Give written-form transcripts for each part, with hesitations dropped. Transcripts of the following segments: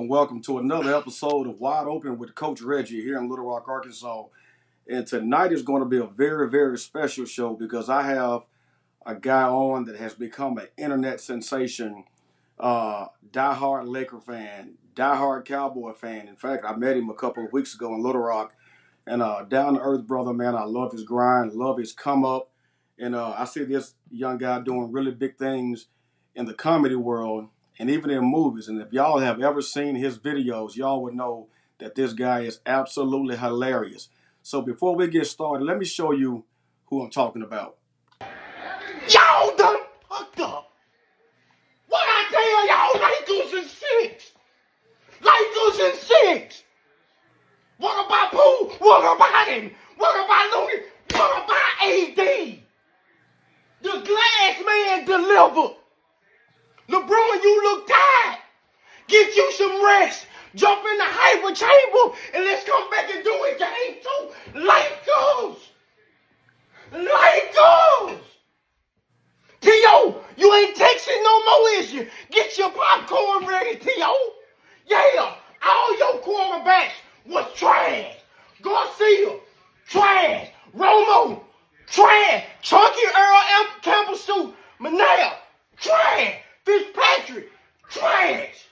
Welcome to another episode of Wide Open with Coach Reggie here in Little Rock, Arkansas. And tonight is going to be a very, very special show because I have a guy on that has become an internet sensation, diehard Laker fan, diehard Cowboy fan. In fact, I met him a couple of weeks ago in Little Rock, and down to earth brother, man. I love his grind, love his come up, and I see this young guy doing really big things in the comedy world and even in movies. And if y'all have ever seen his videos, y'all would know that this guy is absolutely hilarious. So before we get started, let me show you who I'm talking about. Y'all done fucked up. What I tell y'all, Lakers in six. Lakers in six. What about Pooh? What about him? What about Louis? What about AD? The glass man delivered. LeBron, you look tired. Get you some rest. Jump in the hyper chamber and let's come back and do it game two. Lakers. Lakers. T.O., you ain't texting no more, is you? Get your popcorn ready, T.O. Yeah, all your quarterbacks was trash. Garcia, trash. Romo, trash. Chunky Earl Campbell suit, Manel, trash. Fitzpatrick, trash.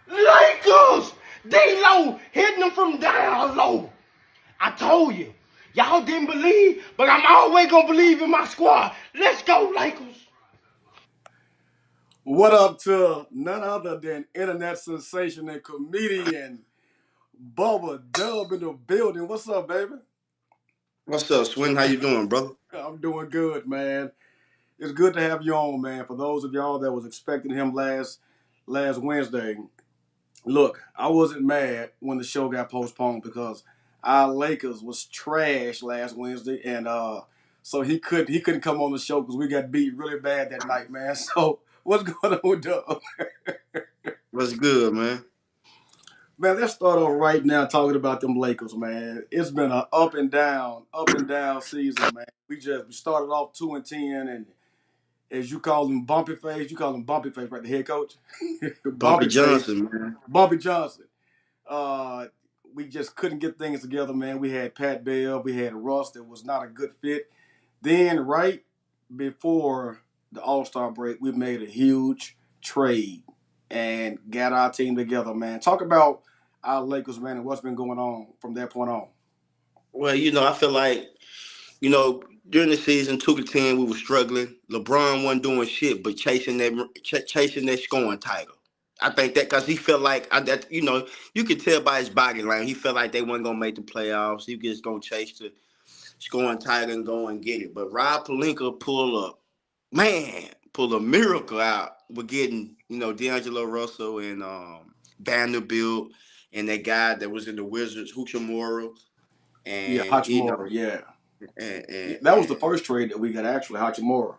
Lakers, D-Lo, hitting them from down low. I told you. Y'all didn't believe, but I'm always going to believe in my squad. Let's go, Lakers. What up to none other than internet sensation and comedian Bubba Dub in the building. What's up, baby? What's up, Swin? How you doing, brother? I'm doing good, man. It's good to have you on, man. For those of y'all that was expecting him last Wednesday, look, I wasn't mad when the show got postponed because our Lakers was trash last Wednesday, and so he couldn't come on the show because we got beat really bad that night, man. So what's going on with Dub? What's good, man? Man, let's start off right now talking about them Lakers, man. It's been an up and down season, man. We started off 2-10, and as you call him bumpy face, right? The head coach, Bumpy Face, Johnson, man. Bumpy Johnson. We just couldn't get things together, man. We had Pat Bell, we had Russ that was not a good fit. Then right before the All-Star break, we made a huge trade. and got our team together, man. Talk about our Lakers, man, and what's been going on from that point on. Well, I feel like, during the season 2 to 10, we were struggling. LeBron wasn't doing shit but chasing that scoring title. I think that because he felt like you could tell by his body language, he felt like they weren't gonna make the playoffs. He was just gonna chase the scoring title and go and get it. But Rob Pelinka pull a miracle out with getting, D'Angelo Russell and Vanderbilt and that guy that was in the Wizards, Hachimura, Yeah, and Hachimura. Yeah. and, Yeah, and, that was the and first trade that we got actually, Hachimura.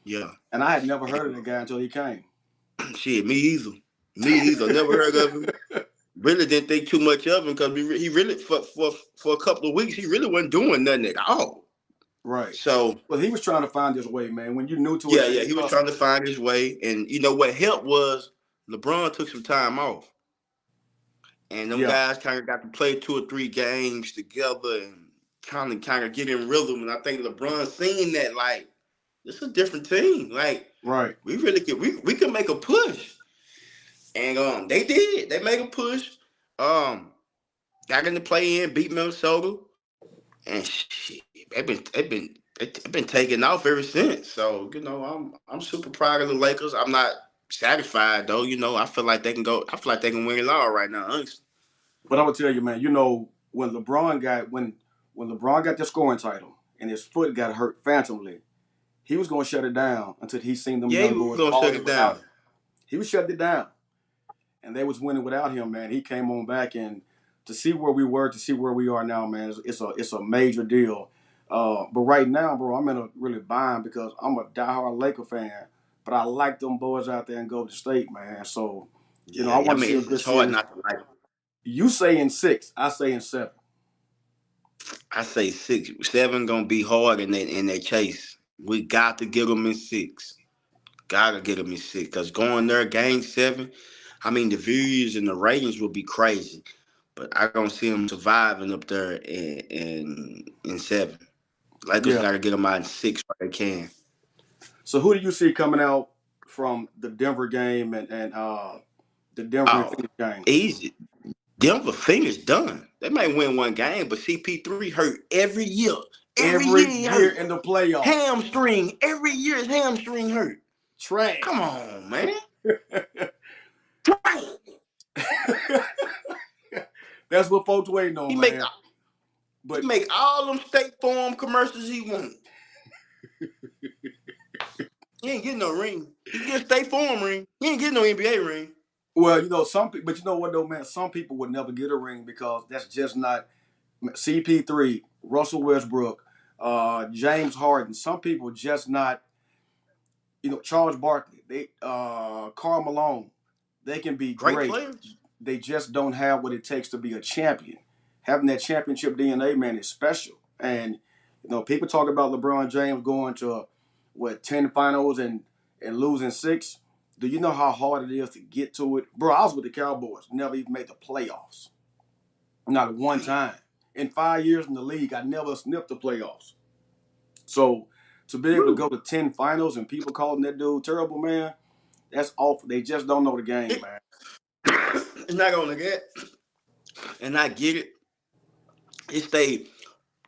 yeah, And I had never heard of and that guy until he came. shit, me either. Me either. Never heard of him. Really didn't think too much of him because he really for a couple of weeks he really wasn't doing nothing at all. Right. So Well, he was trying to find his way, man. When you're new to a yeah, team, he was trust trying me. to find his way, and what helped was LeBron took some time off, and them Yeah. guys kind of got to play 2 or 3 games together and kind of get in rhythm. And I think LeBron seen that like this is a different team. Like Right. we really could we can make a push, and they did. They made a push. Um, got in the play in, beat Minnesota, and shit, they've been taking off ever since. So I'm super proud of the Lakers. I'm not satisfied though. I feel like they can go. I feel like they can win it all right now. Honestly. But I would tell you, man, when LeBron got the scoring title and his foot got hurt phantomly, he was gonna shut it down until he seen them Yeah, young he was boys gonna shut balling it without down. him. He was shutting it down. And they was winning without him, man. He came on back, and to see where we were, to see where we are now, man, it's a major deal. But right now, bro, I'm in a really bind because I'm a diehard Laker fan, but I like them boys out there in Golden State, man. So, I Yeah, I want to mean see a good it's hard series. not to like. You say in six, I say in seven. I say 6, 7 gonna be hard in their chase. We got to get them in 6. Gotta get them in 6 because going there game 7. I mean the views and the ratings will be crazy. But I don't see them surviving up there in 7. Lakers Yeah. got to get them out in 6 while they can. So who do you see coming out from the Denver game and the Denver and Oh, Phoenix game? easy. Denver finished done. They might win one game, but CP3 hurt every year. Every Every year he year hurt. in the playoffs. Hamstring. Every year his hamstring hurt. Come Trash. on, man. Right. That's what folks waiting on, He make man. he But make all them State Farm commercials he want. He ain't getting no ring. He get a State Farm ring. He ain't getting no NBA ring. well, some people. But you know what though, man? Some people would never get a ring because that's just not CP3, Russell Westbrook, James Harden. Some people just not. Charles Barkley, Karl Malone. They can be Great great. players. They just don't have what it takes to be a champion. Having that championship DNA, man, is special. And people talk about LeBron James going to 10 finals and losing 6. Do you know how hard it is to get to it, bro? I was with the Cowboys, never even made the playoffs, not at one Damn. time. In 5 years in the league, I never sniffed the playoffs. So to be able to go Woo. to 10 finals and people calling that dude terrible, man, that's awful. They just don't know the game, It, man. it's not gonna get, and I get it. It's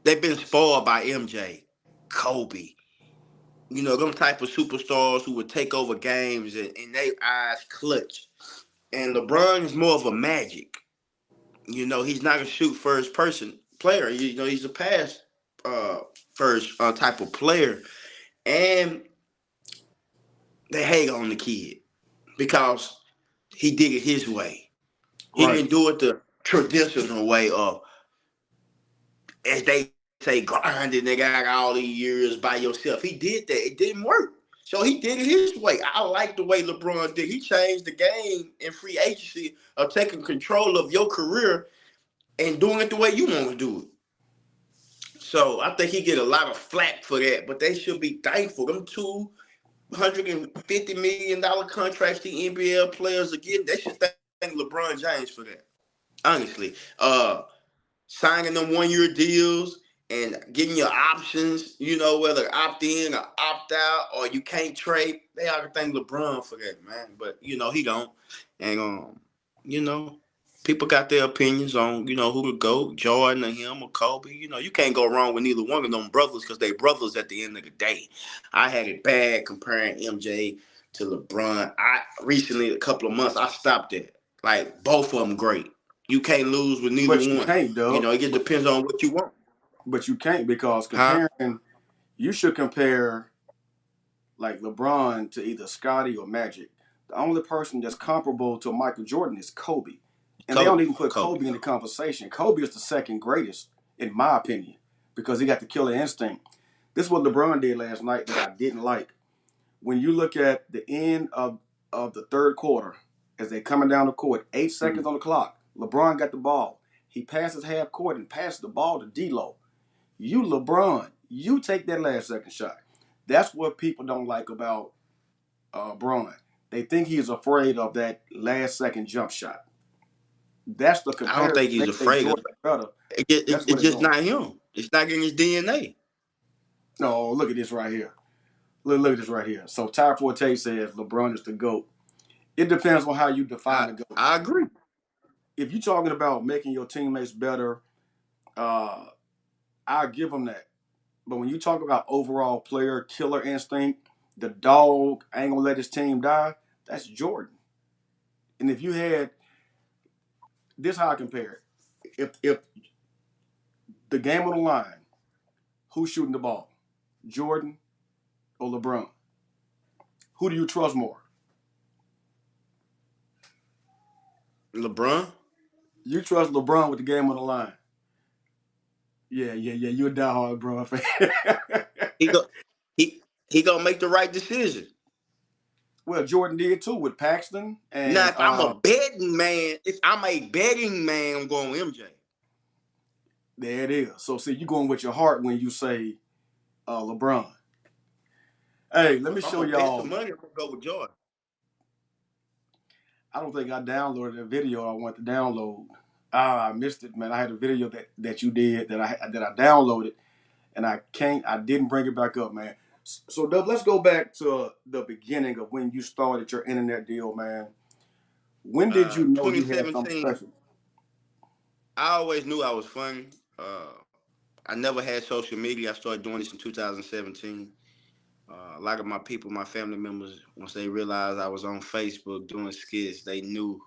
they've been spoiled by MJ, Kobe. Them type of superstars who would take over games and their eyes clutch. And LeBron is more of a magic. He's not a shoot first person player. He's a pass uh, first type of player. And they hate on the kid because he did it his way. He Right. didn't do it the traditional way of, as they say, grinding. They got all these years by yourself. He did that. It didn't work. So he did it his way. I like the way LeBron did. He changed the game in free agency of taking control of your career and doing it the way you want to do it. So I think he get a lot of flack for that, but they should be thankful. Them $250 million contracts the NBA players are getting, they should thank LeBron James for that. Honestly. Signing them 1 year deals and getting your options, whether opt in or opt out, or you can't trade. They ought to thank LeBron for that, man. But he don't. And you know, people got their opinions on who to go, Jordan or him or Kobe. You can't go wrong with neither one of them brothers because they brothers at the end of the day. I had it bad comparing MJ to LeBron. I recently, a couple of months, I stopped it. Like both of them great. You can't lose with neither But you one. can't, Dub. It just depends on what you want. But you can't because Huh? comparing, you should compare like LeBron to either Scotty or Magic. The only person that's comparable to Michael Jordan is Kobe. And they don't Kobe. even put Kobe. Kobe in the conversation. Kobe is the second greatest, in my opinion, because he got the killer instinct. This is what LeBron did last night that I didn't like. When you look at the end of the third quarter, as they coming down the court, 8 seconds on the clock, LeBron got the ball. He passes half court and passes the ball to D'Lo. You LeBron, you take that last second shot. That's what people don't like about Braun. They think he's afraid of that last second jump shot. That's the I don't comparison. think They he's say afraid of Jordan it. better. That's what It's they're just doing. not him. It's not in his DNA. No, look at this right here. Look at this right here. So Ty Forte says LeBron is the GOAT. It depends on how you define I the GOAT. I agree. If you're talking about making your teammates better, I'll give them that. But when you talk about overall player killer instinct, the dog ain't gonna let his team die, that's Jordan. And if you had this, how I compare it. If the game on the line, who's shooting the ball? Jordan or LeBron? Who do you trust more? LeBron, You trust LeBron with the game on the line. Yeah. You're a diehard LeBron fan. he go he he gonna make the right decision. Well, Jordan did too with Paxton Now, and if I'm a betting man, I'm going with MJ. there it is. So see, you going with your heart when you say LeBron. Hey, let But me if I'm show gonna bet some y'all. money, I'm gonna go with Jordan. I don't think I downloaded a video I want to download. Ah, I missed it, man. I had a video that you did that I downloaded, and I didn't bring it back up, man. So, Dub, let's go back to the beginning of when you started your internet deal, man. When did you know you had something 2017, special? I always knew I was funny. I never had social media. I started doing this in 2017. A lot of my people, my family members, once they realized I was on Facebook doing skits, they knew,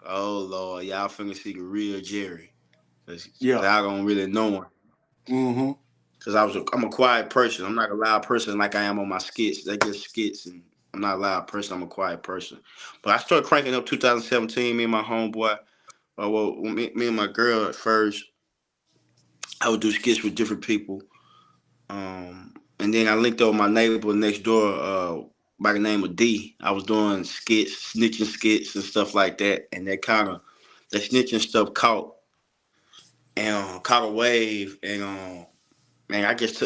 oh Lord, y'all finna see the real Jerry. Cause Yeah. y'all don't really know him. Mm-hmm. Cause I'm a quiet person. I'm not a loud person like I am on my skits. They just skits, and I'm not a loud person. I'm a quiet person. But I started cranking up 2017. Me and my homeboy, me and my girl at first, I would do skits with different people. And then I linked up with my neighbor next door, by the name of D. I was doing skits, snitching skits and stuff like that, and that snitching stuff caught a wave, and man, I just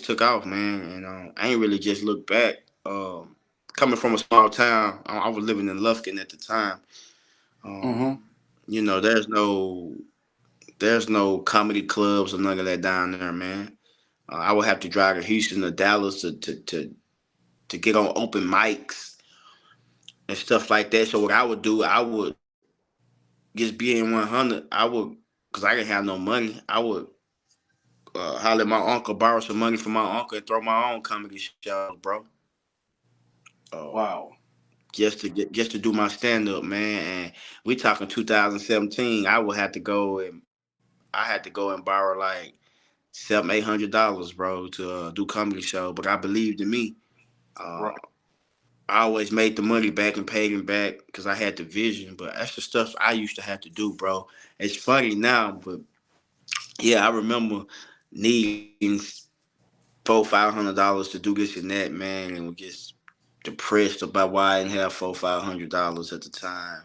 took off, man, and I ain't really just looked back. Coming from a small town, I was living in Lufkin at the time. Mm-hmm. Um, there's no comedy clubs or none of that down there, man. I would have to drive to Houston or Dallas to get on open mics and stuff like that. So what I would do, I would just be in 100. Cause I didn't have no money. I would holler at my uncle, borrow some money from my uncle, and throw my own comedy shows, bro. Um, Wow. just to do my stand up, man. And we talking 2017. I had to go and borrow like $700-800, bro, to do comedy show. But I believed in me. Uh, Right. I always made the money back and paid him back because I had the vision. But that's the stuff I used to have to do, bro. It's funny now, but yeah, I remember needing $400-500 to do this and that, man, and was just depressed about why I didn't have $400-500 at the time.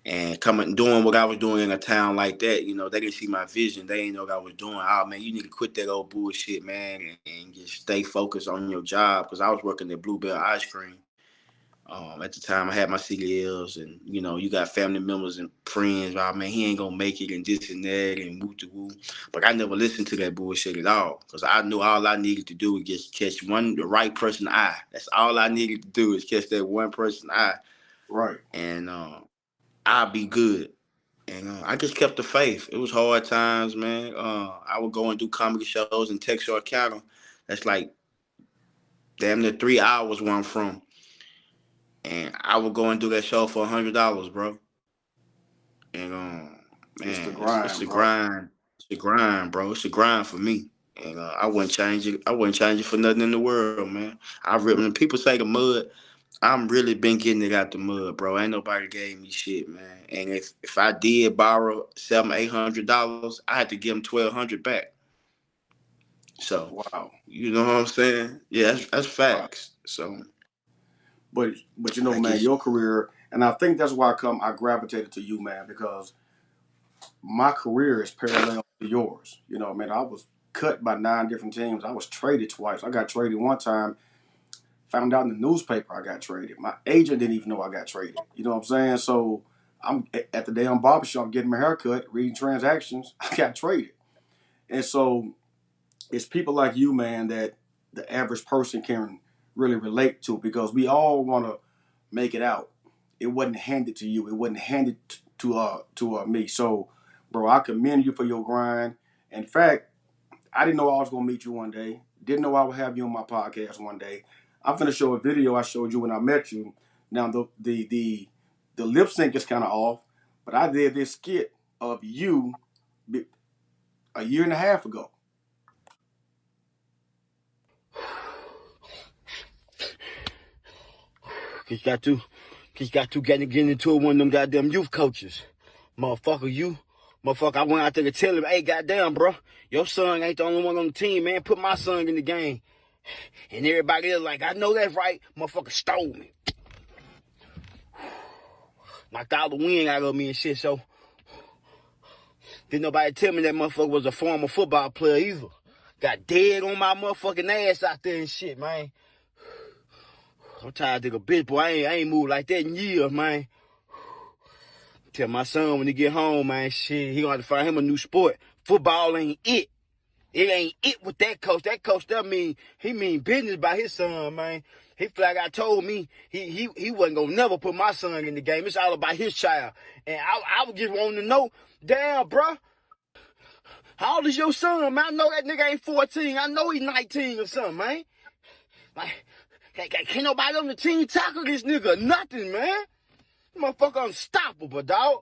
And coming doing what I was doing in a town like that, they didn't see my vision. They didn't know what I was doing. Oh man, you need to quit that old bullshit, man, and just stay focused on your job. Because I was working at Bluebell Ice Cream. At the time, I had my CDLs, and you got family members and friends, oh man, he ain't gonna make it and this and that and woo to woo. But I never listened to that bullshit at all because I knew all I needed to do was just catch the right person eye. That's all I needed to do is catch that one person eye, Right. and I'll be good. And I just kept the faith. It was hard times, man. I would go and do comedy shows in Texarkana. That's like damn near 3 hours where I'm from. And I would go and do that show for $100, bro. And It's the man, it's grind, a bro. grind. It's a grind, bro. It's a grind for me. And I wouldn't change it. I wouldn't change it for nothing in the world, man. When people say the mud, I'm really been getting it out the mud, bro. Ain't nobody gave me shit, man. And if I did borrow $700-800, I had to give them 1,200 back. So, Wow. you know what I'm saying? Yeah, that's Wow. facts. So But you know, I man, guess, your career, and I think that's why I gravitated to you, man, because my career is parallel to yours. You know, man, I was cut by 9 different teams. I was traded twice. I got traded one time. Found out in the newspaper I got traded. My agent didn't even know I got traded. You know what I'm saying? So I'm at the damn barbershop getting my haircut, reading transactions. I got traded, and so it's people like you, man, that the average person can really relate to because we all want to make it out. It wasn't handed to you. It wasn't handed to me. So, bro, I commend you for your grind. In fact, I didn't know I was gonna meet you one day. Didn't know I would have you on my podcast one day. I'm gonna show a video I showed you when I met you. Now the lip sync is kind of off, but I did this skit of you a year and a half ago. Cause you got to get into it with one of them goddamn youth coaches. Motherfucker, I went out there to tell him, hey, goddamn, bro, your son ain't the only one on the team, man. Put my son in the game. And everybody else like, I know that's right. Motherfucker stole me. Knocked all the wind out of me and shit, so didn't nobody tell me that motherfucker was a former football player either. Got dead on my motherfucking ass out there and shit, man. I'm tired of a bitch, boy. I ain't moved like that in years, man. Tell my son when he get home, man, shit, he gonna have to find him a new sport. Football ain't it. It ain't it with that coach. That coach, he mean business by his son, man. He flat out told me he wasn't gonna never put my son in the game. It's all about his child. And I was just wanting to know, damn, bro, how old is your son, man? I know that nigga ain't 14. I know he's 19 or something, man. Like, can't nobody on the team tackle this nigga. Nothing, man. Motherfucker unstoppable, dog.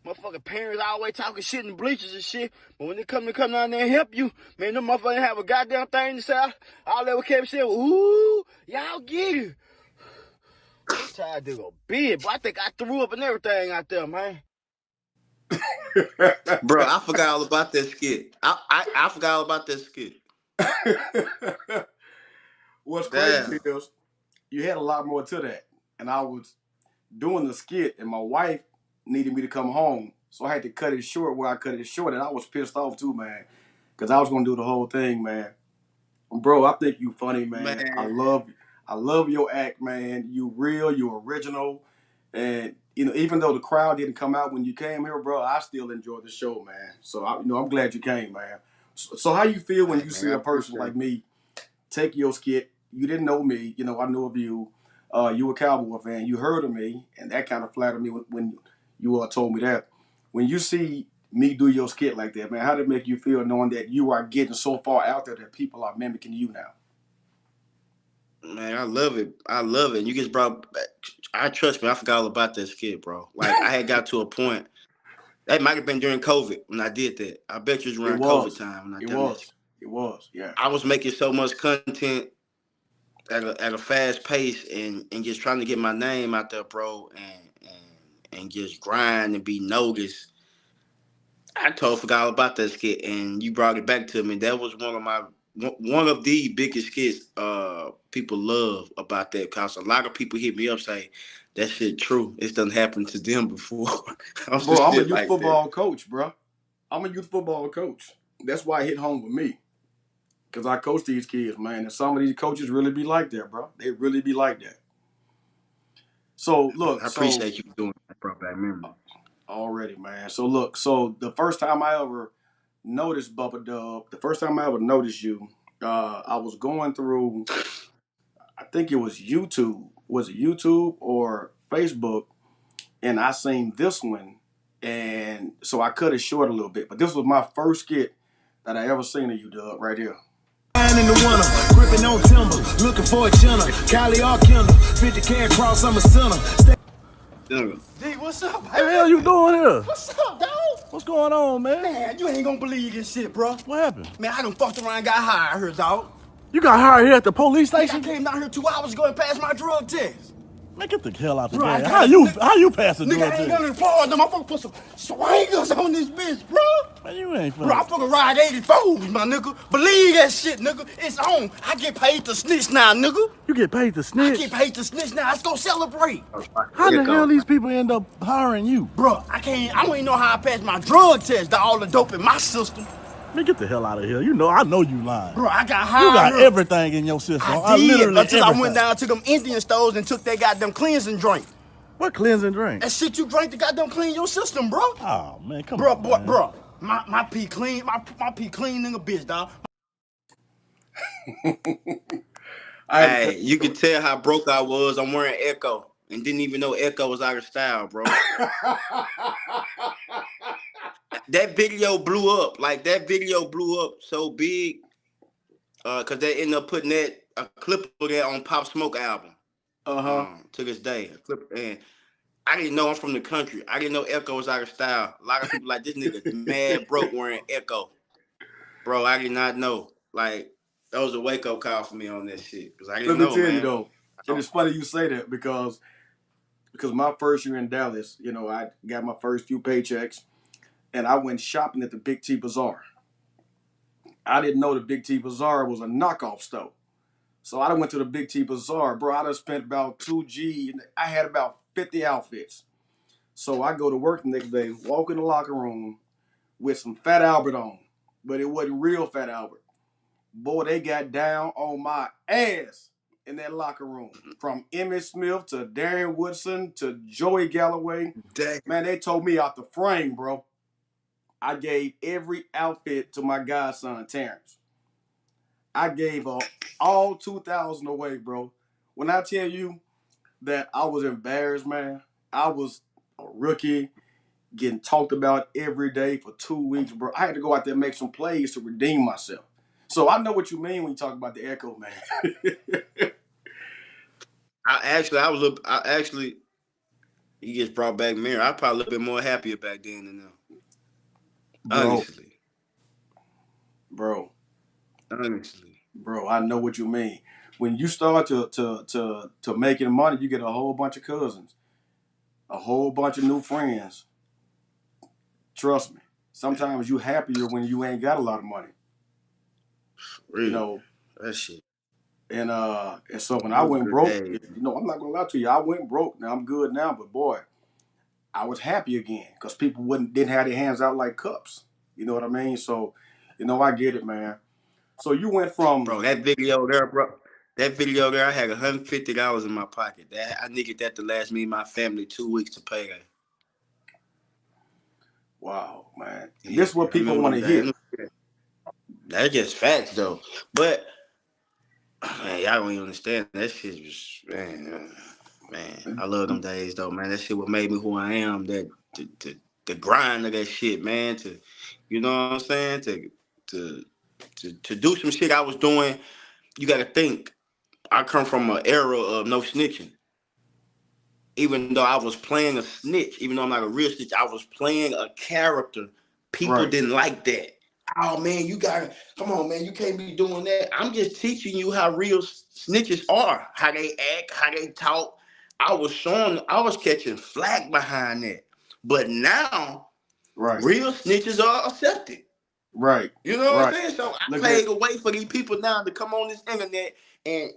Motherfucking parents always talking shit in the bleachers and shit. But when they come down there and help you, man, them motherfuckers have a goddamn thing to say. All they kept saying, ooh, y'all get it. I'm tired of a bitch, but I think I threw up and everything out there, man. bro, I forgot all about that skit. I forgot all about that skit. What's crazy Damn. is you had a lot more to that, and I was doing the skit, and my wife needed me to come home, so I had to cut it short. Where I cut it short, and I was pissed off too, man, because I was gonna do the whole thing, man. Bro, I think you funny, man. Man, I love your act, man. You real, you original, and even though the crowd didn't come out when you came here, bro, I still enjoyed the show, man. So I'm glad you came, man. So how you feel when hey you man, see I a person appreciate like it. me take your skit? You didn't know me, I knew of you. You a Cowboy fan. You heard of me, and that kind of flattered me when you told me that. When you see me do your skit like that, man, how did it make you feel knowing that you are getting so far out there that people are mimicking you now? Man, I love it. I love it. And you just brought. I trust me. I forgot all about that skit, bro. Like I had got to a point. That might have been during COVID when I did that. I bet you it was It around COVID was. time when I It done that. was. It was. Yeah. I was making so much content at a fast pace and just trying to get my name out there, bro, and just grind and be noticed. I totally forgot all about that skit, and you brought it back to me. That was one of the biggest skits people love about that because a lot of people hit me up say that shit true. It doesn't happen to them before. I'm some Bro, I'm a shit youth like that. football coach, bro. I'm a youth football coach. That's why it hit home with me. Because I coach these kids, man. And some of these coaches really be like that, bro. They really be like that. So, Man, look, I so appreciate you doing. Brought back memories. already, man. So look, so the first time I ever noticed Bubba Dub, the first time I ever noticed you, I was going through, I think it was YouTube. Was it YouTube or Facebook? And I seen this one, and so I cut it short a little bit. But this was my first skit that I ever seen of you, Dub, right here. In the winter, gripping on timber, looking for a chinner. Cali or Kendall, 50K across, I'm a sinner. D, what's up, baby? What the hell you doing here? What's up, dog? What's going on, man? Man, you ain't gonna believe this shit, bro. What happened? Man, I done fucked around and got hired here, dog. You got hired here at the police I station? came down here 2 hours ago and passed my drug test. Man, get the hell out the Bro, I game. got- How you pass the Nigga, drug I ain't test? gonna employ them. I'm fucking put some swingers on this bitch, bro. Man, you ain't Bro, I funny. fucking ride 84s, my nigga. Believe that shit, nigga. It's on. I get paid to snitch now, nigga. You get paid to I snitch? get paid to snitch now. Let's go celebrate. How the hell these people end up hiring you? Bro, I don't even know how I passed my drug test. All the dope in my system. Man, get the hell out of here. I know you lying. Bro, I got You hired. got here. everything in your system. I did literally until I everything. went down to them Indian stores and took that goddamn cleansing drink. What cleansing drink? That shit you drink to goddamn clean your system, bro. Oh, man, come Bro, on, boy, man. bro. My pee clean. My pee clean nigga bitch, dog. Hey, you could tell how broke I was. I'm wearing Echo and didn't even know Echo was out of style, bro. That video blew up. Like, that video blew up so big because they ended up putting a clip of that on Pop Smoke album. To this day. A clip, and I didn't know I'm from the country. I didn't know Echo was out of style. A lot of people like, this nigga mad broke wearing Echo. Bro, I did not know. Like, that was a wake-up call for me on that shit. Because I didn't know, Let me tell man. you though, and it's funny you say that because my first year in Dallas, I got my first few paychecks, and I went shopping at the Big T Bazaar. I didn't know the Big T Bazaar was a knockoff store. So I went to the Big T Bazaar, bro. I done spent about 2G. I had about 50 outfits. So I go to work the next day, walk in the locker room with some Fat Albert on, but it wasn't real Fat Albert. Boy, they got down on my ass in that locker room. From Emmitt Smith to Darren Woodson to Joey Galloway. Dang. Man, they told me out the frame, bro. I gave every outfit to my godson, Terrence. I gave all 2,000 away, bro. When I tell you that I was embarrassed, man, I was a rookie getting talked about every day for 2 weeks, bro. I had to go out there and make some plays to redeem myself. So I know what you mean when you talk about the Echo, man. I actually, he just brought back Mirror. I probably a little bit more happier back then than now. Honestly. Bro, Honestly. I know what you mean. When you start to making money, you get a whole bunch of cousins, a whole bunch of new friends. Trust me. Sometimes you happier when you ain't got a lot of money. Really? That shit. And so when I went broke, I'm not gonna lie to you, I went broke. Now I'm good now, but boy, I was happy again because people didn't have their hands out like cups. You know what I mean? So, I get it, man. So you went from that video there, bro. That video there, I had $150 in my pocket. I needed that to last me and my family 2 weeks to pay that. Wow, man. Yeah, this is what people want to hear. That's just facts, though. But man, y'all don't even understand. That shit was man. I love them days, though, man. That shit what made me who I am. That the grind of that shit, man. To you know what I'm saying? To do some shit I was doing. You got to think. I come from an era of no snitching. Even though I was playing a snitch, even though I'm not a real snitch, I was playing a character. People didn't like that. Oh man, come on, man, you can't be doing that. I'm just teaching you how real snitches are, how they act, how they talk. I was catching flack behind that. But now, real snitches are accepted. Right. You know what I'm saying? So I paved the way for these people now to come on this internet and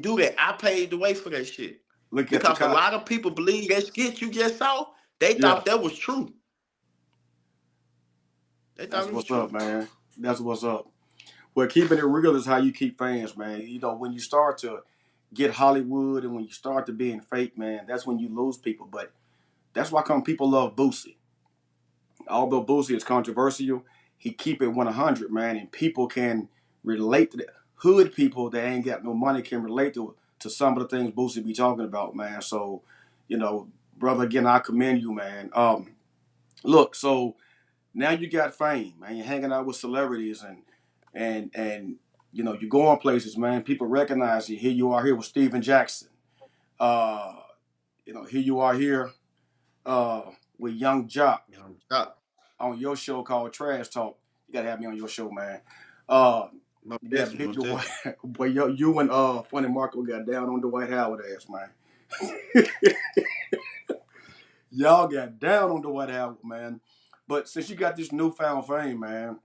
do that. I paved the way for that shit. Because a lot of people believe that skit you just saw, they thought that was true. That's what's up, man. That's what's up. Well, keeping it real is how you keep fans, man. When you start to get Hollywood and when you start to being fake, man, that's when you lose people. But that's why come people love Boosie. Although Boosie is controversial, he keep it 100, man, and people can relate to that. Hood people that ain't got no money can relate to some of the things Boosie be talking about, man. So, you know, brother, again, I commend you, man. Look, so now you got fame, man. You're hanging out with celebrities and you know, you go on places, man. People recognize you. Here you are here with Steven Jackson. Uh, you know, here you are here uh, with Young Jock You know, stop. on your show called Trash Talk. You gotta have me on your show, man. Uh, Most you got definitely, Big most Dwight, definitely. boy. You and Funny Marco got down on Dwight Howard ass, man. Y'all got down on Dwight Howard, man. But since you got this newfound fame, man,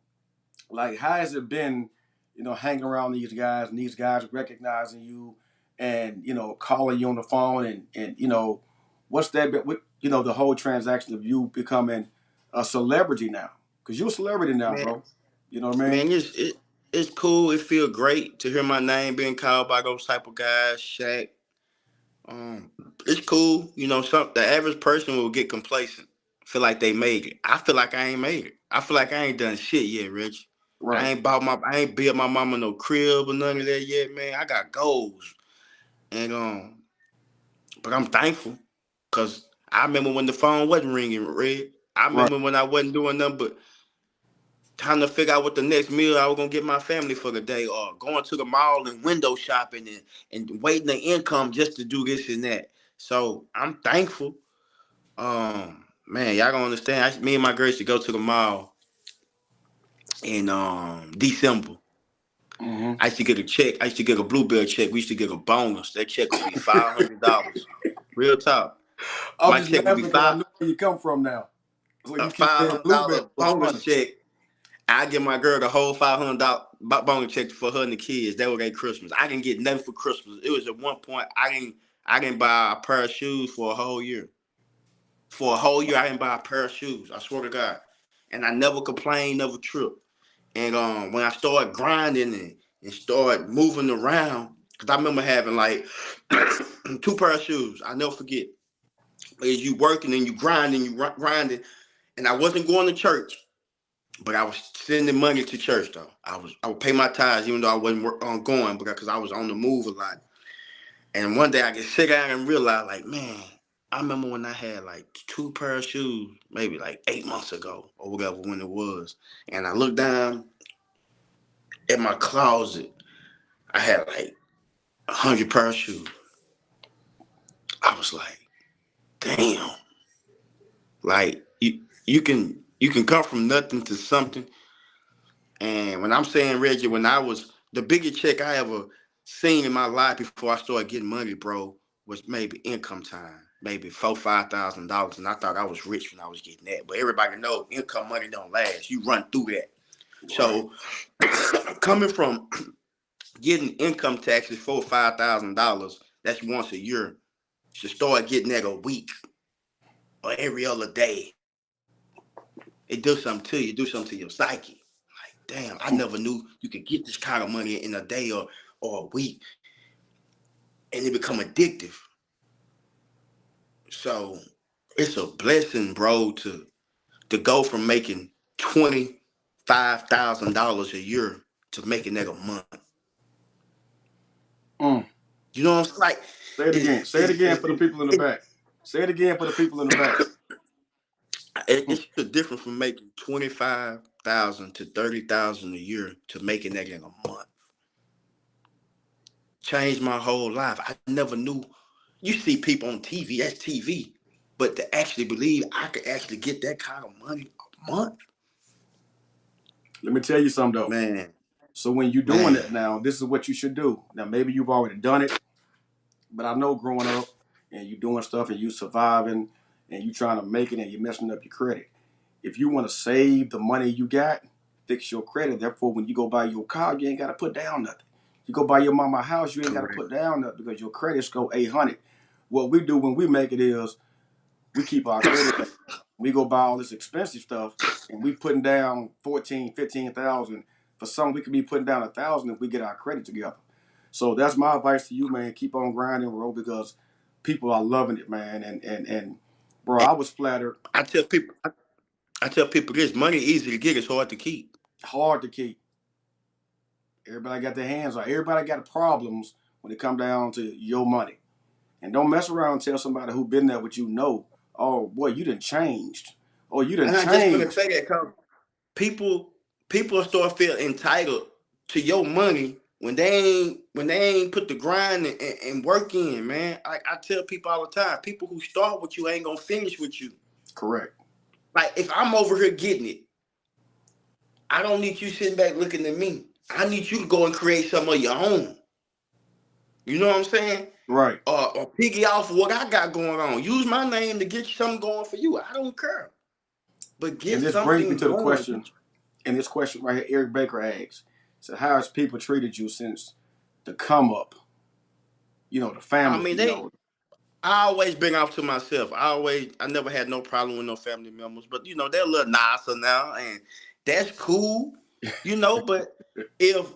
like how has it been, you know, hanging around these guys and these guys recognizing you and you know calling you on the phone and you know what's that bit with you know the whole transaction of you becoming a celebrity now because you're a celebrity now, Man, bro. You know what I mean? man, it's cool. It feel great to hear my name being called by those type of guys, Shaq. Um, it's cool. You know, some the average person will get complacent, feel like they made it. I feel like I ain't made it. I feel like I ain't done shit yet, Rich. Right, I ain't built my mama no crib or none of that yet, man. I got goals, and but I'm thankful, cause I remember when the phone wasn't ringing, Red. I right. remember when I wasn't doing nothing but trying to figure out what the next meal I was gonna get my family for the day, or going to the mall and window shopping and waiting the income just to do this and that. So I'm thankful. Man, y'all gonna understand. Me and my girls used to go to the mall in December. Mm-hmm. I used to get a check. I used to get a bluebell check. We used to get a bonus. That check would be $500. Real talk. I'm My just check would laughing be because I know where you come from now. So a you keep five saying hundred blueberry. dollar It's bonus funny. check. I give my girl the whole $500 bonus check for her and the kids. That was their Christmas. I didn't get nothing for Christmas. It was at one point I didn't buy a pair of shoes for a whole year. For a whole year, I didn't buy a pair of shoes. I swear to God. And I never complained, never tripped. And when I started grinding and started moving around, because I remember having like two pair of shoes. I never forget. As you working and you grinding, grinding, and I wasn't going to church. But I was sending money to church though. I would pay my tithes even though I wasn't going because I was on the move a lot. And one day I could sit down and realize like, man, I remember when I had like two pair of shoes, maybe like 8 months ago or whatever when it was. And I looked down at my closet. I had like 100 pair of shoes. I was like, damn. Like you can come from nothing to something. And when I'm saying Reggie, when I was the biggest check I ever seen in my life before I started getting money, bro, was maybe income time, maybe $4,000, $5,000, and I thought I was rich when I was getting that. But everybody know income money don't last. You run through that. Right. So coming from getting income taxes $4,000 or $5,000, that's once a year. To start getting that a week or every other day, it do something to you. Do something to your psyche. Damn, I never knew you could get this kind of money in a day or a week, and it become addictive. So it's a blessing, bro, to go from making $25,000 a year to making that a month. Mm. You know what I'm saying? Like Say it it's again. Say it it's again it's for the people in the back. Say it again for the people in the back. it's a difference from making 25,000 to 30,000 a year to making that in a month. Changed my whole life. I never knew. You see people on TV, that's TV. But to actually believe I could actually get that kind of money a month, Let me tell you something though. man, So when you're doing man, that now, this is what you should do. Now maybe you've already done it, but I know growing up and you doing stuff and you surviving and you trying to make it and you're messing up your credit. If you want to save the money you got, fix your credit. Therefore, when you go buy your car, you ain't got to put down nothing. You go buy your mama a house, you ain't got to correct, put down nothing because your credit score 800. What we do when we make it is we keep our credit up. We go buy all this expensive stuff and we putting down 14, 15,000. For some, we could be putting down 1,000 if we get our credit together. So that's my advice to you, man. Keep on grinding, bro, because people are loving it, man. And bro, I was flattered. I tell people, I tell people this: money easy to get, it's hard to keep. Hard to keep. Everybody got their hands on. Everybody got problems when it come down to your money. And don't mess around and tell somebody who been there with you, no, oh boy, you done changed. Oh, you done And I just gonna changed. say that because people people start feel entitled to your money when they ain't put the grind and work in, man. I tell people all the time, people who start with you ain't gonna finish with you. Correct. Like if I'm over here getting it, I don't need you sitting back looking at me. I need you to go and create some of your own. You know what I'm saying? Right. Or piggy off what I got going on. Use my name to get something going for you. I don't care. But And get this brings me something to the going. question, and this question right here, Eric Baker asks. So how has people treated you since the come up? You know, the I family, mean, I always bring off to myself. I never had no problem with no family members, but they're a little nicer now, and that's cool, But if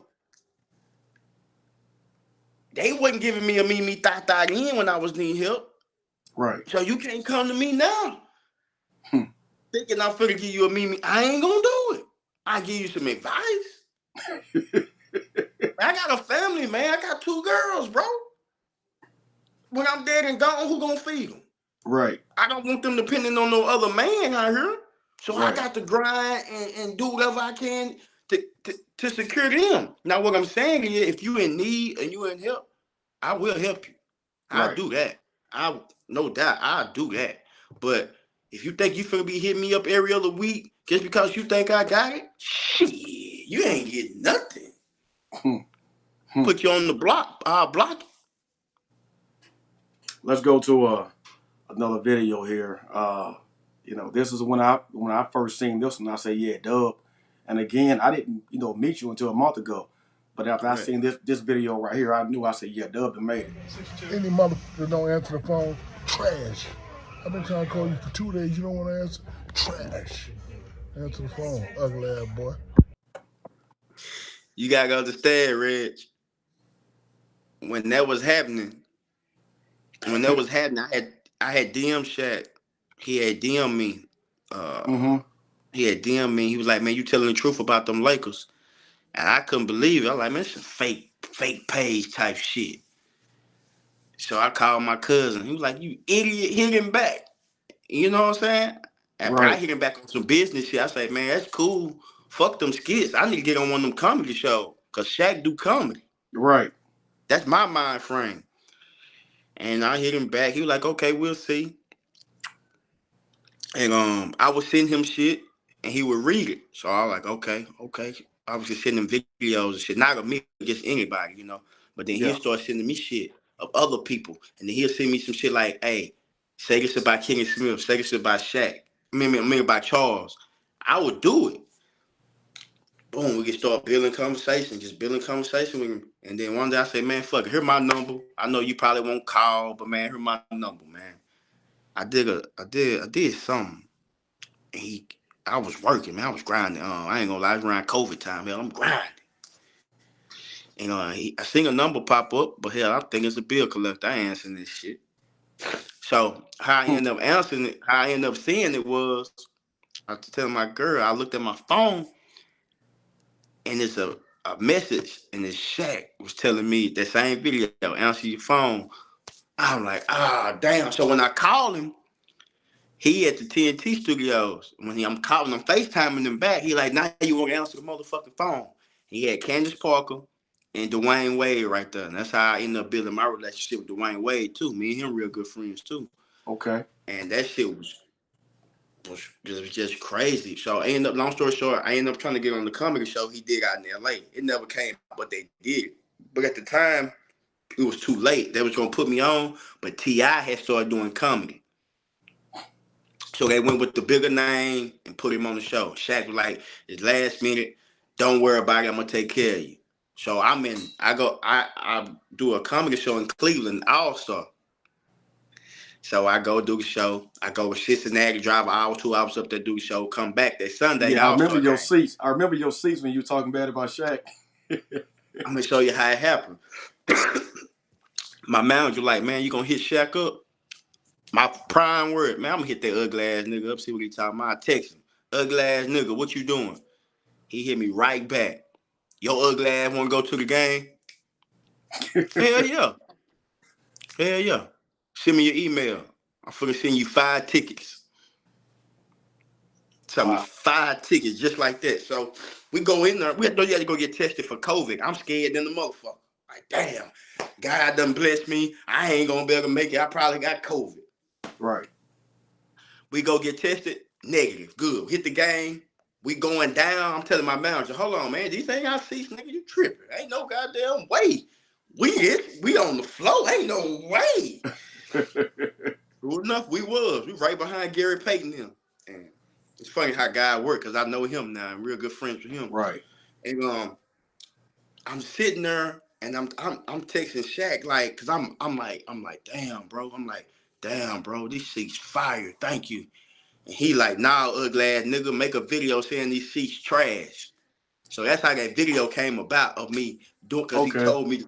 they wasn't giving me a me thought in when I was needing help, Right. so you can't come to me now Hmm. thinking I'm finna give you a me. I ain't gonna do it. I give you some advice. I got a family, man. I got 2 girls, bro. When I'm dead and gone, who gonna feed them? Right. I don't want them depending on no other man out here. So I Right. got to grind and do whatever I can to secure them. Now, what I'm saying is, if you in need and you in help, I will help you. I'll Right. do that. I no doubt I'll do that. But if you think you finna be hitting me up every other week just because you think I got it, shit, you ain't getting nothing. Hmm. Hmm. Put you on the block. I'll block you. Let's go to another video here. This is when I first seen this one. I say, yeah, Dub. And again, I didn't meet you until a month ago. But after I Correct. seen this video right here, I knew. I said, yeah, Dub done made it. Any motherfucker don't answer the phone, trash. I've been trying to call you for 2 days. You don't want to answer? Trash. Answer the phone, ugly ass boy. You gotta understand, Reg. When that was happening, I had DM Shaq. He had DM me. Mm-hmm. He had DM me. He was like, "Man, you telling the truth about them Lakers?" And I couldn't believe it. I was like, "Man, it's some fake page type shit." So I called my cousin. He was like, "You idiot, hit him back." You know what I'm saying? After I Right. hit him back on some business shit, I say, "Man, that's cool. Fuck them skits. I need to get on one of them comedy shows. Cause Shaq do comedy. Right. That's my mind frame." And I hit him back. He was like, "Okay, we'll see." And I would send him shit, and he would read it. So I was like, okay, okay. I was just sending him videos and shit, not of me, just anybody. But then he'll Yeah. start sending me shit of other people, and then he'll send me some shit like, "Hey, say this about Kenny Smith, say this about Shaq, I mean about Charles." I would do it. Boom, we can start building conversation, just building conversation with him. And then one day I say, "Man, fuck it, here's my number. I know you probably won't call, but man, here's my number, man. I did something." And I was working, man. I was grinding. I ain't gonna lie, it was around COVID time. Hell, I'm grinding. And I seen a number pop up, but hell, I think it's a bill collector. I ain't answering this shit. So how I Hmm. ended up answering it, how I ended up seeing it was, I was telling my girl, I looked at my phone, and it's a message, and this Shaq was telling me that same video, answer your phone. I'm like, damn. So when I called him, he at the TNT studios. I'm calling him, FaceTiming him back, he like, now you want to answer the motherfucking phone. He had Candace Parker and Dwayne Wade right there. And that's how I ended up building my relationship with Dwayne Wade too. Me and him real good friends too. Okay. And that shit was just crazy. So I ended up, long story short, I ended up trying to get on the comedy show he did out in LA. It never came out, but they did. But at the time, it was too late. They was gonna put me on, but T.I. had started doing comedy. So they went with the bigger name and put him on the show. Shaq was like, "It's last minute. Don't worry about it. I'm gonna take care of you." So I do a comedy show in Cleveland, All Star. So I go do the show. I go to Cincinnati, drive an hour, 2 hours up there, do the show, come back that Sunday, Yeah, I All remember Star your game. seats. I remember your seats when you were talking bad about Shaq. I'm gonna show you how it happened. My manager like, man, you gonna hit Shaq up? My prime word, man, I'm gonna hit that ugly ass nigga up, see what he talking about. I text him, ugly ass nigga, what you doing? He hit me right back. Your ugly ass wanna go to the game? Hell yeah. Hell yeah. Send me your email. I'm finna send you 5 tickets. Tell me Wow. 5 tickets just like that. So we go in there. We had to go get tested for COVID. I'm scared than the motherfucker. Like, damn, God done blessed me. I ain't gonna be able to make it. I probably got COVID. Right. We go get tested, negative. Good. Hit the game. We going down. I'm telling my manager, hold on, man. These ain't our seats, nigga. You tripping. Ain't no goddamn way. We on the floor. Ain't no way. True enough, we was. We right behind Gary Payton him. And it's funny how God worked because I know him now. I'm real good friends with him. Right. And I'm sitting there and I'm texting Shaq like, cause I'm like, damn, bro. I'm like, damn, bro, this seat's fire. Thank you. And he like, nah, ugly ass nigga, make a video saying these seats trash. So that's how that video came about of me doing, cause he Okay. told me,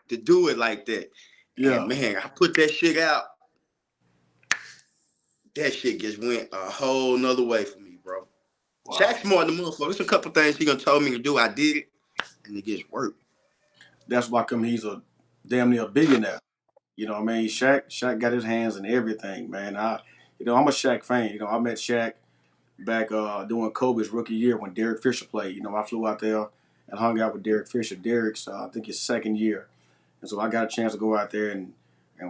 to do it like that. And Yeah. man, I put that shit out. That shit just went a whole nother way for me, bro. Wow. Shaq's more than the motherfucker. There's a couple things he gonna told me to do. I did it, and it just worked. That's why come he's a damn near billionaire. You know what I mean? Shaq got his hands in everything, man. I'm a Shaq fan. I met Shaq back during Kobe's rookie year when Derek Fisher played. I flew out there and hung out with Derek Fisher. Derek's I think his second year, and so I got a chance to go out there and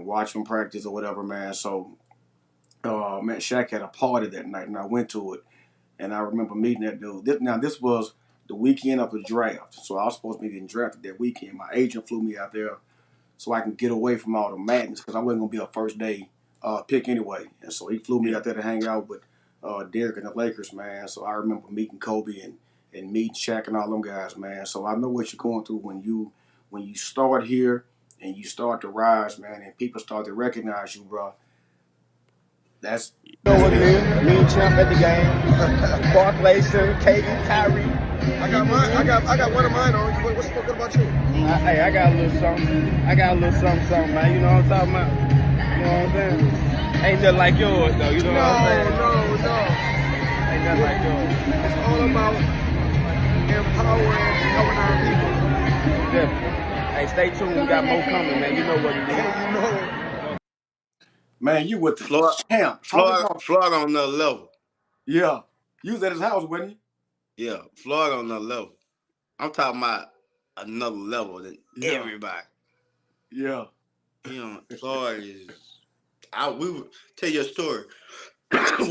watch him practice or whatever, man. So man, Shaq had a party that night, and I went to it, and I remember meeting that dude. This was the weekend of the draft, so I was supposed to be getting drafted that weekend. My agent flew me out there so I can get away from all the madness because I wasn't gonna be a first day pick anyway. And so he flew me Yeah. out there to hang out with Derek and the Lakers, man. So I remember meeting Kobe and meeting Shaq and all them guys, man. So I know what you're going through when you start here and you start to rise, man, and people start to recognize you, bro. That's You know what it is? Me and Champ at the game. Barclays, Kaden, Kyrie. I got one of mine on. What's about you? Hey, I got a little something. Something, man. You know what I'm talking about? You know what I'm saying? Ain't nothing like yours, though. You know what I'm saying? No. Ain't nothing like yours. It's all about empowering and helping our people. Definitely. Hey, stay tuned. We got more coming, man. You know what it is. You know it. man, you with the Florida, champ. Talking Florida, about Florida on another level. yeah. You was at his house, wasn't Yeah, Florida on another level. I'm talking about another level than you? Yeah. everybody. Yeah. Florida is. We would tell you a story.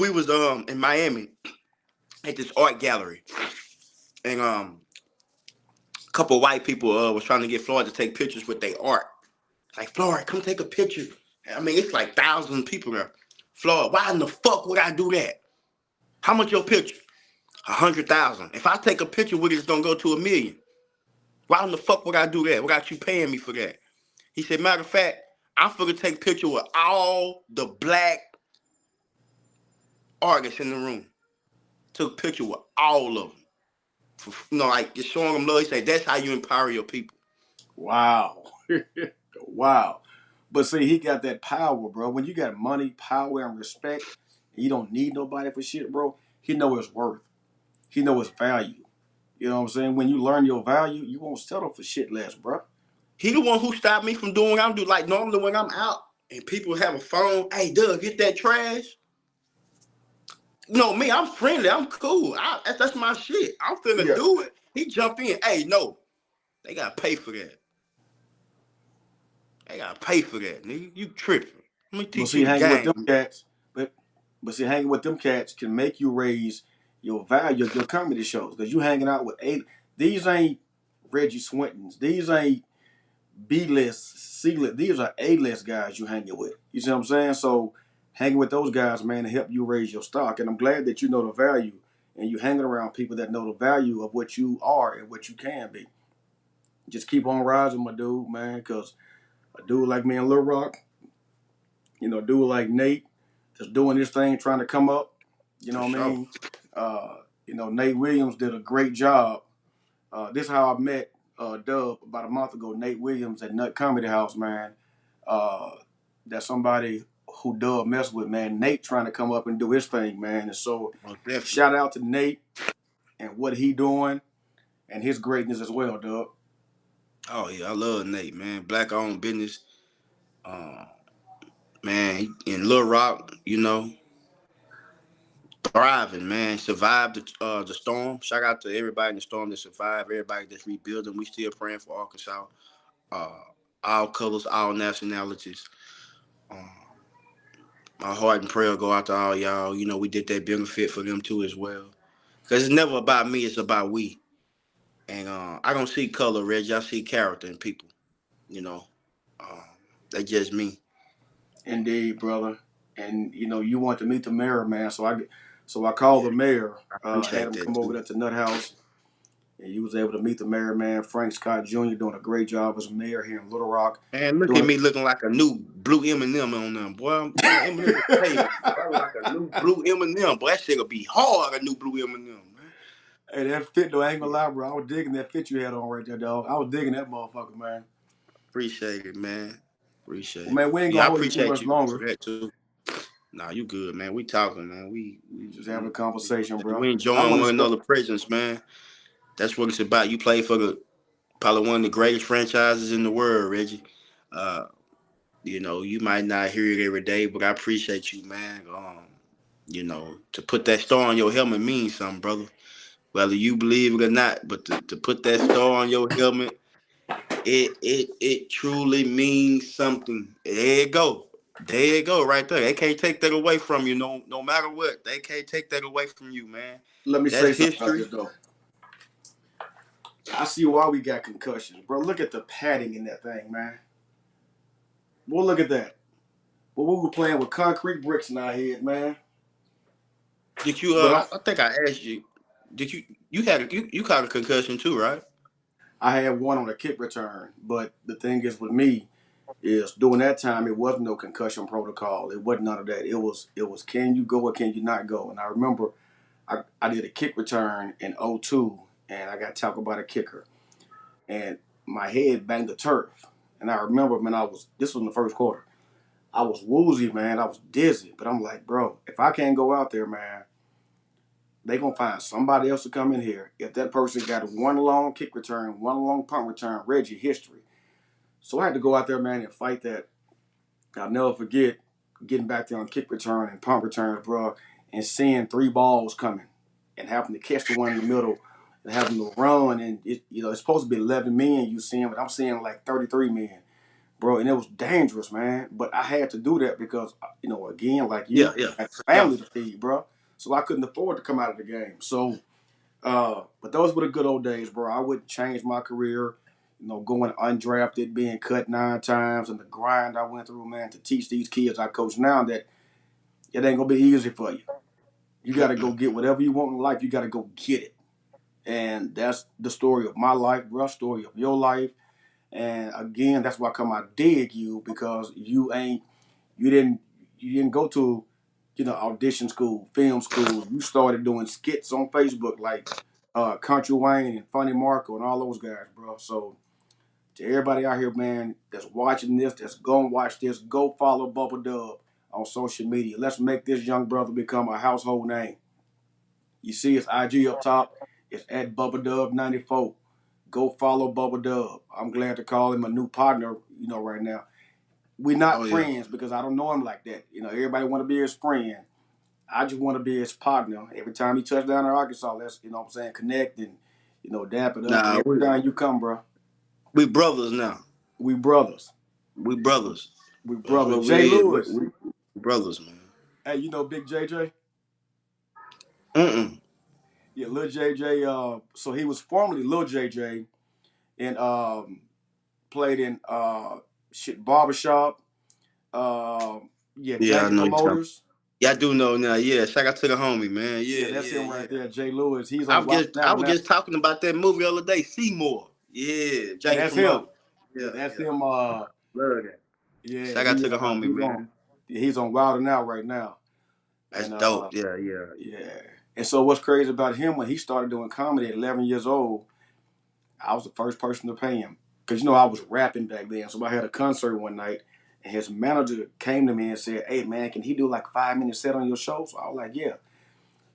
We was in Miami at this art gallery, and a couple of white people was trying to get Florida to take pictures with their art. Like, Florida, come take a picture. I mean, it's like thousands of people there. Florida, why in the fuck would I do that? How much your picture? 100,000. If I take a picture with it, it's gonna go to 1 million. Why in the fuck would I do that without you paying me for that? He said, matter of fact, I'm finna take a picture with all the black artists in the room. Took a picture with all of them. Like just showing them love. He said, that's how you empower your people. Wow. Wow. But see, he got that power, bro. When you got money, power, and respect, and you don't need nobody for shit, bro, he know his worth. He know his value. You know what I'm saying? When you learn your value, you won't settle for shit less, bro. He the one who stopped me from doing what I'm doing. Like normally when I'm out and people have a phone, hey, Doug, get that trash. Me, I'm friendly. I'm cool. That's my shit. I'm finna Yeah. do it. He jump in. Hey, no, they gotta pay for that. They gotta pay for that, nigga. You tripping. Let me But teach see, you the hanging with them game. cats, but see, hanging with them cats can make you raise your value of your comedy shows. Because you hanging out with these ain't Reggie Swintons. These ain't B-list, C-list. These are A-list guys you hanging with. You see what I'm saying? So hanging with those guys, man, to help you raise your stock. And I'm glad that you know the value and you hanging around people that know the value of what you are and what you can be. Just keep on rising, my dude, man, because a dude like me in Little Rock, a dude like Nate, just doing this thing, trying to come up. You know For what I sure. mean? Nate Williams did a great job. This is how I met Dub, about a month ago, Nate Williams at Nut Comedy House, man. Uh, that's somebody who Dub messed with, man. Nate trying to come up and do his thing, man. And so, Most definitely. shout out to Nate and what he doing and his greatness as well, Dub. Oh yeah, I love Nate, man. Black owned business. Uh, man, in Little Rock, thriving, man. Survived the storm. Shout out to everybody in the storm that survived. Everybody that's rebuilding. We still praying for Arkansas. Uh, all colors, all nationalities. Um, my heart and prayer go out to all y'all. We did that benefit for them too as well. Cause it's never about me. It's about we. And I don't see color, Reggie. I see character in people. You know, um, they just me. Indeed, brother. And you want to meet the mayor, man. So I called Yeah, the mayor, I had appreciate him that come over too. there to Nut House, and you was able to meet the mayor, man. Frank Scott Jr. doing a great job as mayor here in Little Rock. Man, look at Doing me looking like a new blue M&M on them, boy. Man, Eminem was paid me. Boy. I look like a new blue M&M, boy. That shit'll be hard, a new blue M&M, man. Hey, that fit though, I ain't gonna Yeah, lie, bro. I was digging that fit you had on right there, dog. I was digging that motherfucker, man. appreciate it, man. Well, Appreciate it. man, we ain't Yeah, gonna I hold you too appreciate much you for longer. that too. Nah, you good, man. We talking, man. Just having a conversation, bro. We I enjoying want to one start. another presence, man. That's what it's about. You play for probably one of the greatest franchises in the world, Reggie. Uh, you might not hear it every day, but I appreciate you, man. To put that star on your helmet means something, brother. Whether you believe it or not, but to put that star on your helmet, it truly means something. There you go. There you go, right there. They can't take that away from you, no matter what. They can't take that away from you, man. Let me That's say something about history. this though. I see why we got concussions, bro. Look at the padding in that thing, man. Well, look at that. Well, we were playing with concrete bricks in our head, man. Did you? But I think I asked you. Did you? You caught a concussion too, right? I had one on a kick return. But the thing is with me is during that time it wasn't no concussion protocol. It wasn't none of that. It was can you go or can you not go? And I remember I did a kick return in '02, and I got tackled by the kicker. And my head banged the turf. And I remember, man, this was in the first quarter. I was woozy, man. I was dizzy. But I'm like, bro, if I can't go out there, man, they gonna find somebody else to come in here. If that person got one long kick return, one long punt return, Reggie history. So I had to go out there, man, and fight that. I'll never forget getting back there on kick return and punt returns, bro, and seeing three balls coming and having to catch the one in the middle and having to run. And it's supposed to be 11 men you seeing, but I'm seeing like 33 men, bro. And it was dangerous, man. But I had to do that because, again, like Yeah, you, yeah, I had a yeah. family to feed, bro. So I couldn't afford to come out of the game. So, but those were the good old days, bro. I wouldn't change my career. Going undrafted, being cut 9 times, and the grind I went through, man, to teach these kids I coach now that it ain't gonna be easy for you. You got to go get whatever you want in life. You got to go get it, and that's the story of my life, bro. Story of your life, and again, that's why I dig you because you didn't you didn't go to audition school, film school. You started doing skits on Facebook like Country Wayne and Funny Marco and all those guys, bro. So to everybody out here, man, that's watching this, that's gonna watch this, go follow Bubba Dub on social media. Let's make this young brother become a household name. You see his IG up top. It's at Bubba Dub 94. Go follow Bubba Dub. I'm glad to call him a new partner, right now. We're Oh not yeah. friends because I don't know him like that. Everybody want to be his friend. I just want to be his partner. Every time he touch down in Arkansas, let's, what I'm saying, connect and, dap it up. And Nah, every time you come, bro, we brothers now. we brothers. We brothers. We That's brothers. what Jay we is. Lewis. We brothers, man. Hey, Big JJ? Mm-mm. Yeah, Lil JJ. So he was formerly Lil JJ and played in Barbershop. Uh, yeah, Yeah, I Jagged know you talking. Promoters. Yeah, I do know now. Yeah, shout out to the homie, man. Yeah, Yeah, that's yeah, him right yeah. there, Jay Lewis. He's I on was Wild just I Now was now. just talking about that movie the other day, Seymour. Yeah, Yeah, Jacob that's him. promote. Yeah, Yeah, that's yeah. him. Love that. Yeah, Shout out to the homie, he's on man. Wild Now right now. That's And dope. Yeah, yeah. yeah. And so what's crazy about him when he started doing comedy at 11 years old, I was the first person to pay him because I was rapping back then. So I had a concert one night, and his manager came to me and said, "Hey man, can he do like a 5 minute set on your show?" So I was like, "Yeah."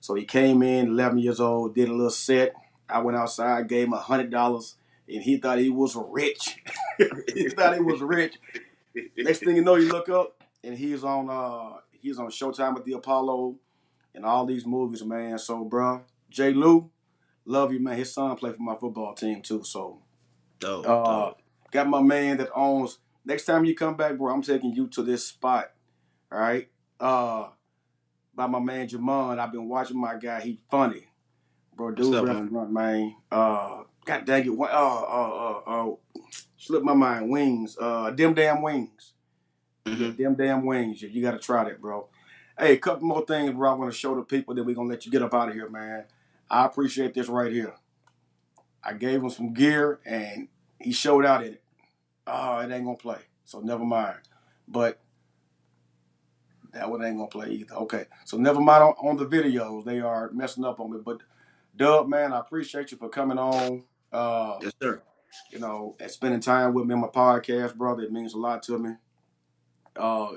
So he came in, 11 years old, did a little set. I went outside, gave him $100, and he thought he was rich. He thought he was rich. Next thing you know, you look up, and he's on Showtime with the Apollo and all these movies, man. So, bro, J. Lou, love you, man. His son played for my football team too. So, Dope, uh, dope. got my man that owns. Next time you come back, bro, I'm taking you to this spot. All right. By my man Jamon. I've been watching my guy. He funny, bro. What's Dude, up, been man? front, man. God dang it. Slipped my mind. Wings. Them damn wings. Yeah, Mm-hmm. them damn wings. You got to try that, bro. Hey, a couple more things, bro. I want to show the people that we're gonna let you get up out of here, man. I appreciate this right here. I gave him some gear and he showed out in it. Oh, it ain't gonna play. So never mind. But that one ain't gonna play either. Okay. So never mind on the videos. They are messing up on me. But Dub, man, I appreciate you for coming on. Uh, Yes, sir. and spending time with me on my podcast, brother. It means a lot to me. Uh,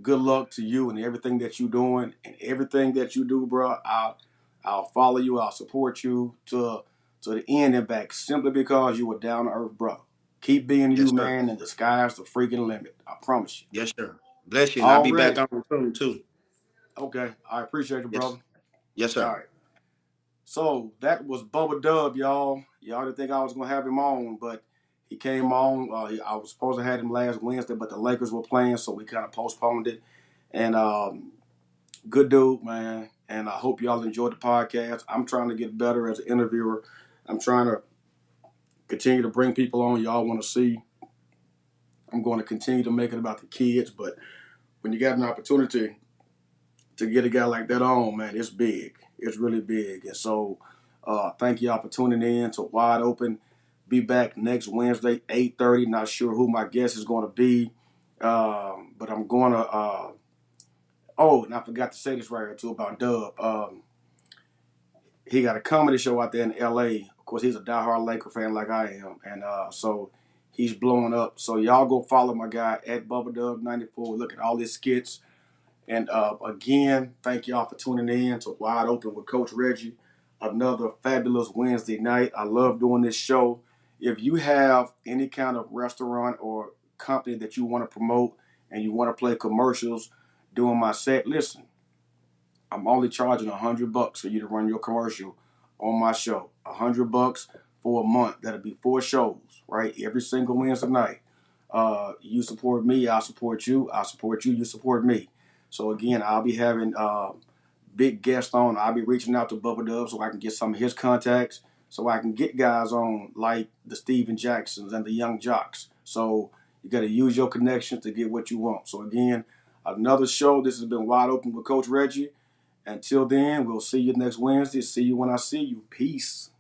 good luck to you and everything that you're doing and everything that you do, bro. I'll follow you. I'll support you to the end and back simply because you were down to earth, brother. Keep being Yes, you, sir. man, and the sky's the freaking limit. I promise you. Yes, sir. Bless you, and I'll be back Already. on soon too. Okay. I appreciate you, Yes. brother. Yes, All sir. right. So that was Bubba Dub, y'all. Y'all didn't think I was gonna have him on, but he came on. I was supposed to have him last Wednesday, but the Lakers were playing, so we kind of postponed it. And good dude, man. And I hope y'all enjoyed the podcast. I'm trying to get better as an interviewer. I'm trying to continue to bring people on y'all want to see. I'm going to continue to make it about the kids, but when you got an opportunity to get a guy like that on, man, it's big. It's really big. And so thank y'all for tuning in to Wide Open. Be back next Wednesday, 8:30. Not sure who my guest is going to be, but I'm going to. Oh, and I forgot to say this right here too about Dub. He got a comedy show out there in L.A. Of course, he's a diehard Laker fan like I am, and so he's blowing up. So y'all go follow my guy at BubbaDub94. Look at all his skits. And again, thank y'all for tuning in to Wide Open with Coach Reggie. Another fabulous Wednesday night. I love doing this show. If you have any kind of restaurant or company that you want to promote and you want to play commercials during my set, listen. I'm only charging $100 for you to run your commercial on my show. $100 for a month. That'll be 4 shows, right? Every single Wednesday night. You support me, I support you. I support you, you support me. So again, I'll be having big guests on. I'll be reaching out to Bubba Dub so I can get some of his contacts, so I can get guys on like the Steven Jacksons and the Young Jocks. So you got to use your connections to get what you want. So again, another show. This has been Wide Open with Coach Reggie. Until then, we'll see you next Wednesday. See you when I see you. Peace.